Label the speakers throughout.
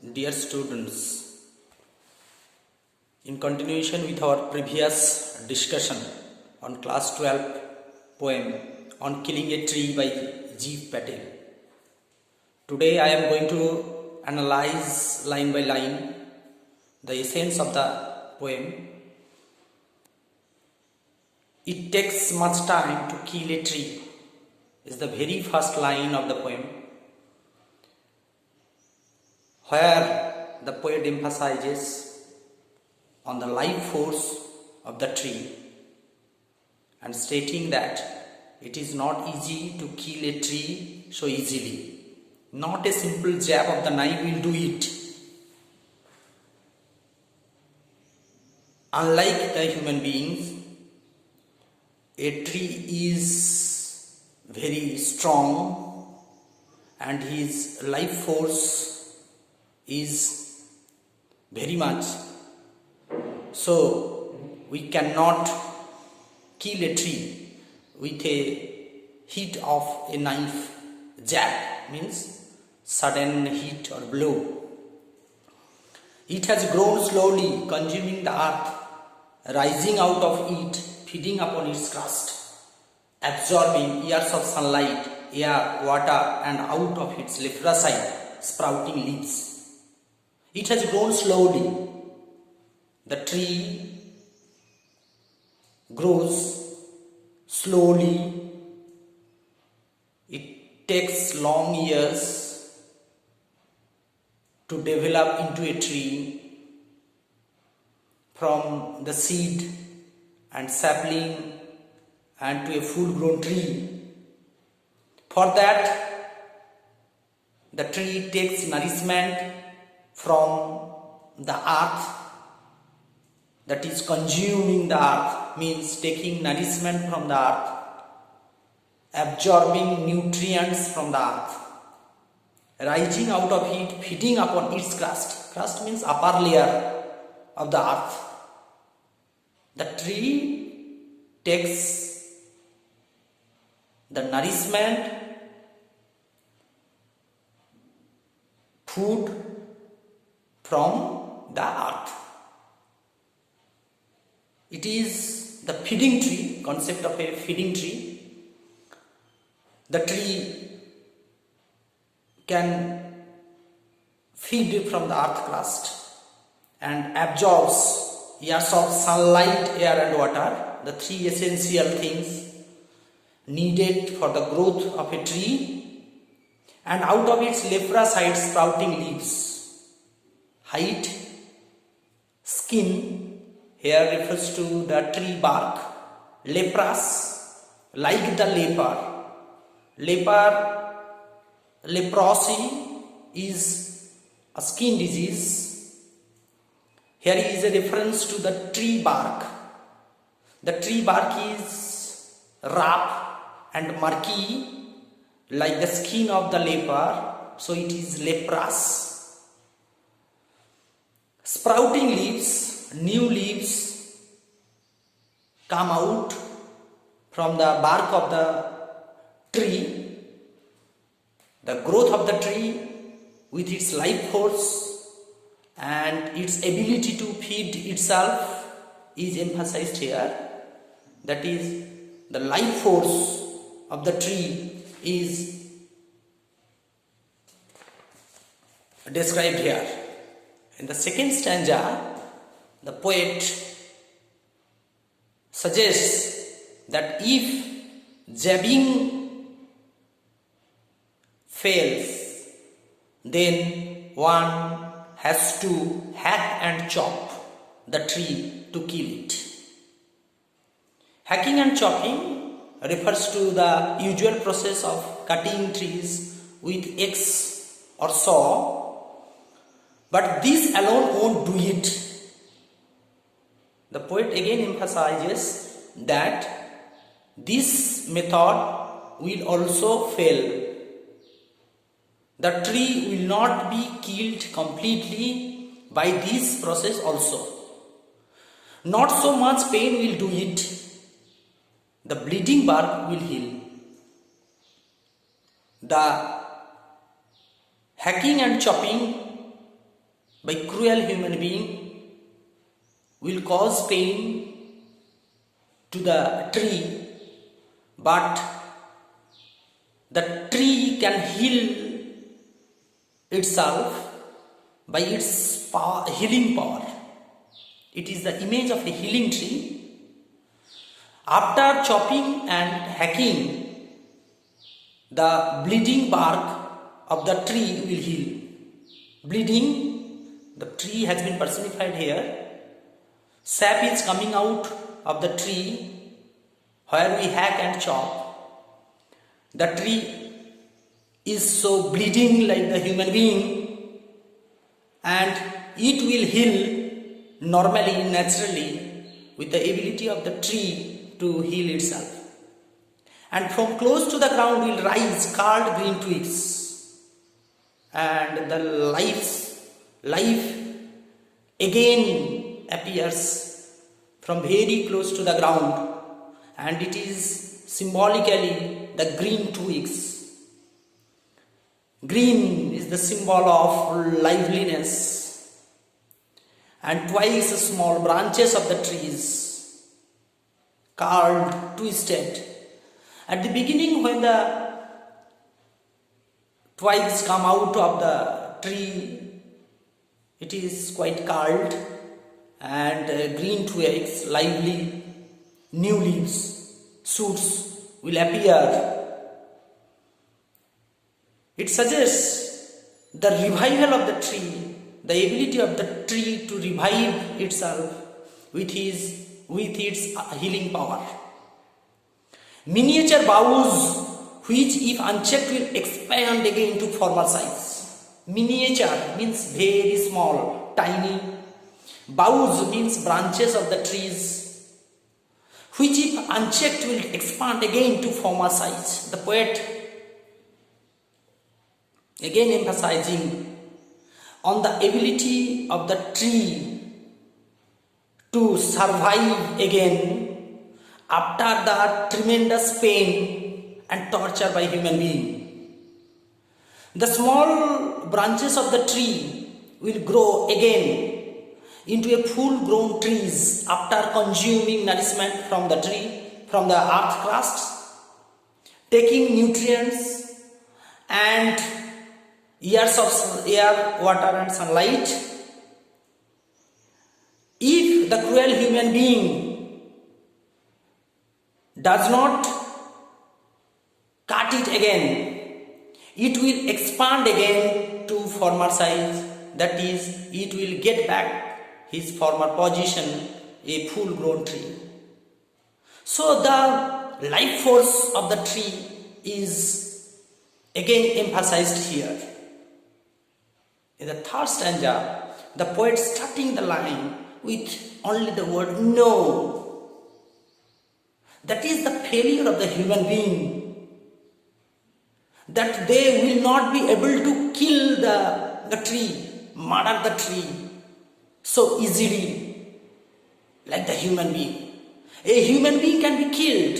Speaker 1: Dear students, in continuation with our previous discussion on class 12 poem on Killing a Tree by Gieve Patel, today I am going to analyze line by line the essence of the poem. It takes much time to kill a tree is the very first line of the poem, where the poet emphasizes on the life force of the tree and stating that it is not easy to kill a tree so easily. Not a simple jab of the knife will do it. Unlike the human beings, a tree is very strong and his life force is very much. So we cannot kill a tree with a hit of a knife. Jab means sudden hit or blow. It has grown slowly, consuming the earth, rising out of it, feeding upon its crust, absorbing years of sunlight, air, water, and out of its leprosite, sprouting leaves. It has grown slowly. The tree grows slowly. It takes long years to develop into a tree from the seed and sapling and to a full-grown tree. For that, the tree takes nourishment from the earth, that is consuming the earth, means taking nourishment from the earth, absorbing nutrients from the earth, rising out of it, feeding upon its crust. Crust means upper layer of the earth. The tree takes the nourishment, food from the earth. It is the feeding tree, concept of a feeding tree. The tree can feed from the earth crust and absorbs years of sunlight, air and water, the three essential things needed for the growth of a tree, and out of its leprosite sprouting leaves. Height, skin, here refers to the tree bark. Leprous, like the leper. Leprosy is a skin disease. Here is a reference to the tree bark. The tree bark is rough and murky like the skin of the leper, so it is leprous. Sprouting leaves, new leaves come out from the bark of the tree. The growth of the tree with its life force and its ability to feed itself is emphasized here. That is, the life force of the tree is described here. In the second stanza, the poet suggests that if jabbing fails, then one has to hack and chop the tree to kill it. Hacking and chopping refers to the usual process of cutting trees with axe or saw, but this alone won't do it. The poet again emphasizes that this method will also fail. The tree will not be killed completely by this process also. Not so much pain will do it. The bleeding bark will heal. The hacking and chopping by cruel human being will cause pain to the tree, but the tree can heal itself by its power, healing power. It is the image of a healing tree. After chopping and hacking, the bleeding bark of the tree will heal. Bleeding, the tree has been personified here. Sap is coming out of the tree where we hack and chop. The tree is so bleeding like the human being, and it will heal normally, naturally, with the ability of the tree to heal itself. And from close to the ground will rise curled green twigs, and the life again appears from very close to the ground, and it is symbolically the green twigs. Green is the symbol of liveliness, and twice small branches of the trees, curled, twisted. At the beginning, when the twigs come out of the tree, it is quite curled, and green twigs, lively, new leaves, shoots will appear. It suggests the revival of the tree, the ability of the tree to revive itself with its healing power. Miniature boughs, which if unchecked will expand again to former size. Miniature means very small, tiny. Boughs means branches of the trees, which if unchecked will expand again to former size. The poet again emphasizing on the ability of the tree to survive again after the tremendous pain and torture by human being. The small branches of the tree will grow again into a full-grown trees after consuming nourishment from the tree, from the earth crust, taking nutrients and years of air, water and sunlight. If the cruel human being does not cut it again, it will expand again to former size. That is, it will get back his former position, a full-grown tree. So the life force of the tree is again emphasized here. In the third stanza, the poet starting the line with only the word no. That is the failure of the human being, that they will not be able to kill the tree, murder the tree so easily like the human being. A human being can be killed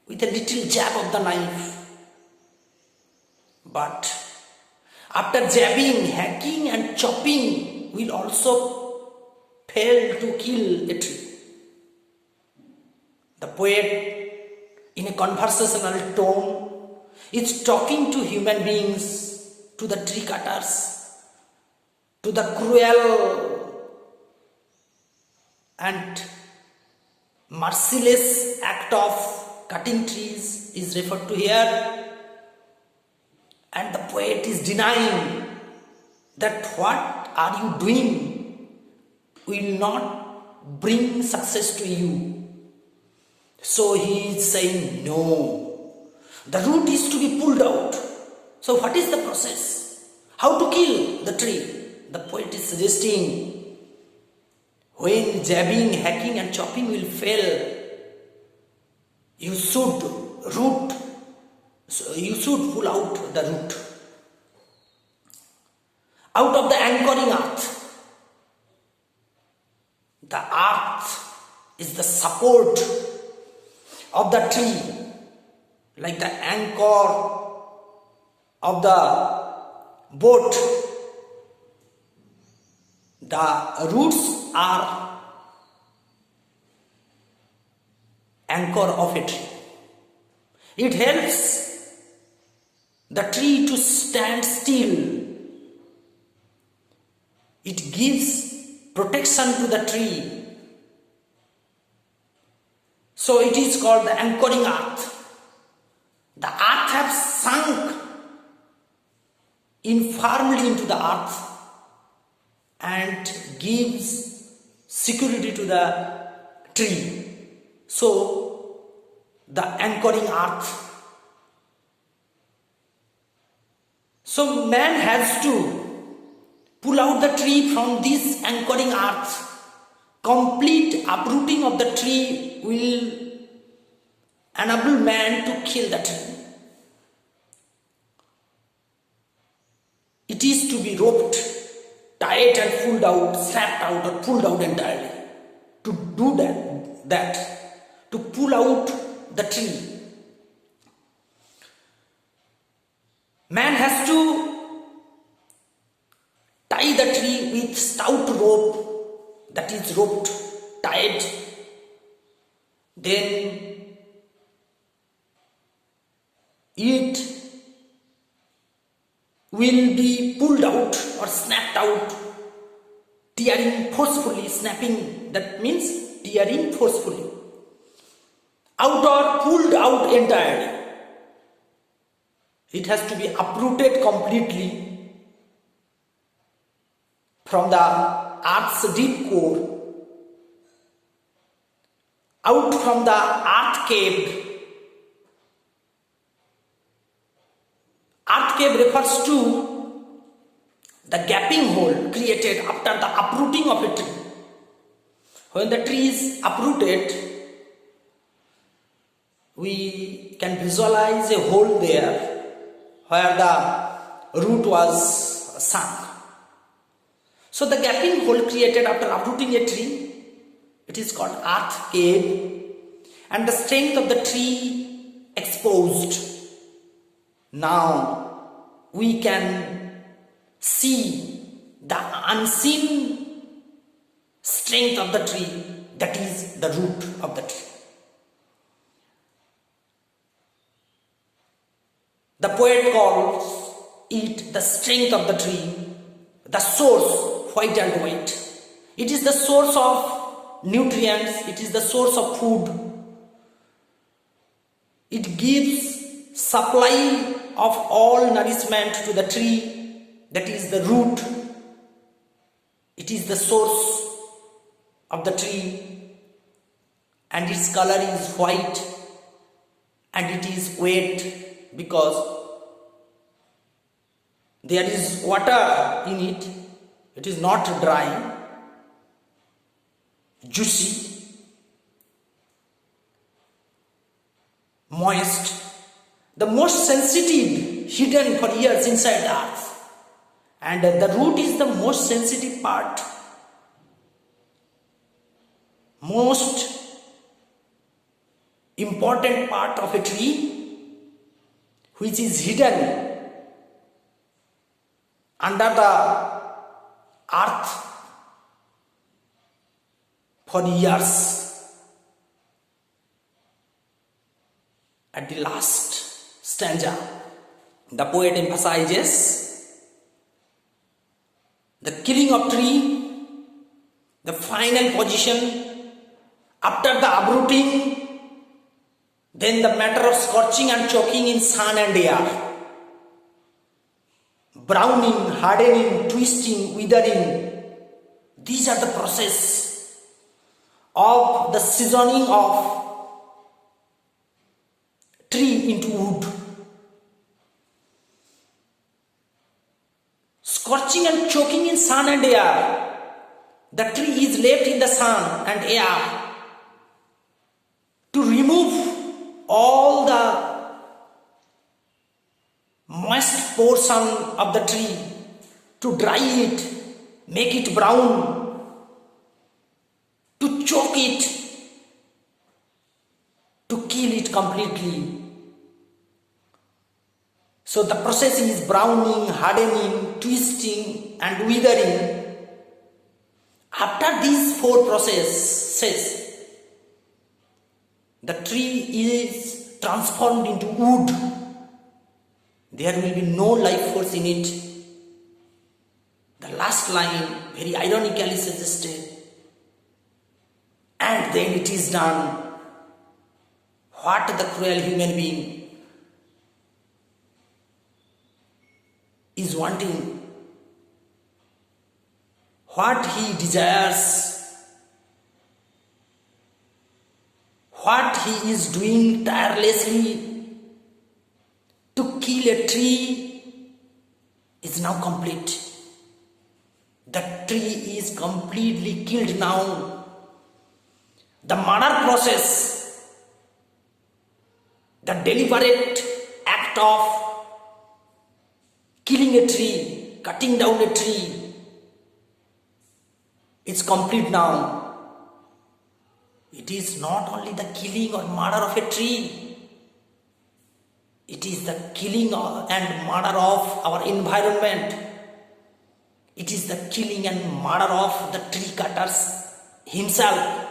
Speaker 1: with a little jab of the knife, but after jabbing, hacking and chopping will also fail to kill a tree. The poet, in a conversational tone, is talking to human beings, to the tree cutters, to the cruel and merciless act of cutting trees is referred to here. And the poet is denying that what are you doing will not bring success to you. So he is saying no. The root is to be pulled out. So what is the process? How to kill the tree? The poet is suggesting when jabbing, hacking and chopping will fail, you should pull out the root. Out of the anchoring earth. The earth is the support of the tree, like the anchor of the boat. The roots are anchor of a tree. It helps the tree to stand still. It gives protection to the tree. So it is called the anchoring earth. The earth has sunk in firmly into the earth and gives security to the tree. So the anchoring earth. So man has to pull out the tree from this anchoring earth. Complete uprooting of the tree will enable man to kill the tree. It is to be roped, tied and pulled out, snapped out or pulled out entirely. To do that, to pull out the tree, man has to tie the tree with stout rope, that is roped, tied. Then it will be pulled out or snapped out, tearing forcefully, snapping, that means tearing forcefully, out or pulled out entirely. It has to be uprooted completely from the earth's deep core, out from the earth cave. Earth cave refers to the gaping hole created after the uprooting of a tree. When the tree is uprooted, we can visualize a hole there where the root was sunk. So the gaping hole created after uprooting a tree, it is called earth cave, and the strength of the tree exposed. Now we can see the unseen strength of the tree, that is the root of the tree. The poet calls it the strength of the tree, the source, white and white. It is the source of nutrients, it is the source of food. It gives supply of all nourishment to the tree, that is the root. It is the source of the tree, and its color is white and it is wet because there is water in it. It is not dry, juicy, moist. The most sensitive hidden for years inside the earth, and the root is the most sensitive part, most important part of a tree, which is hidden under the earth for years. At the last stanza, the poet emphasizes the killing of tree, the final position after the uprooting, then the matter of scorching and choking in sun and air, browning, hardening, twisting, withering. These are the process of the seasoning of tree into wood. Scorching and choking in sun and air. The tree is left in the sun and air to remove all the moist portion of the tree, to dry it, make it brown, to choke it, to kill it completely. So the process is browning, hardening, twisting and withering. After these four processes, the tree is transformed into wood. There will be no life force in it. The last line very ironically suggested, and then it is done. What the cruel human being is wanting, what he desires, what he is doing tirelessly to kill a tree is now complete. The tree is completely killed now. The murder process, the deliberate act of killing a tree, cutting down a tree, it's complete now. It is not only the killing or murder of a tree, it is the killing and murder of our environment. It is the killing and murder of the tree cutters himself.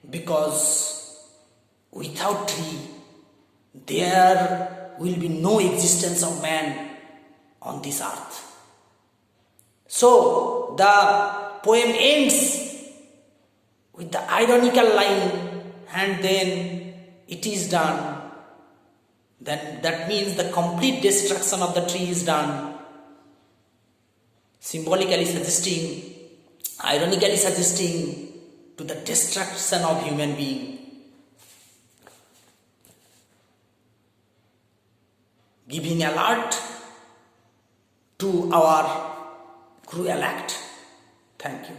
Speaker 1: Because without tree, there will be no existence of man on this earth. So the poem ends with the ironical line, and then it is done. Then that means the complete destruction of the tree is done. Symbolically suggesting, ironically suggesting to the destruction of human being. Giving alert to our cruel act. Thank you.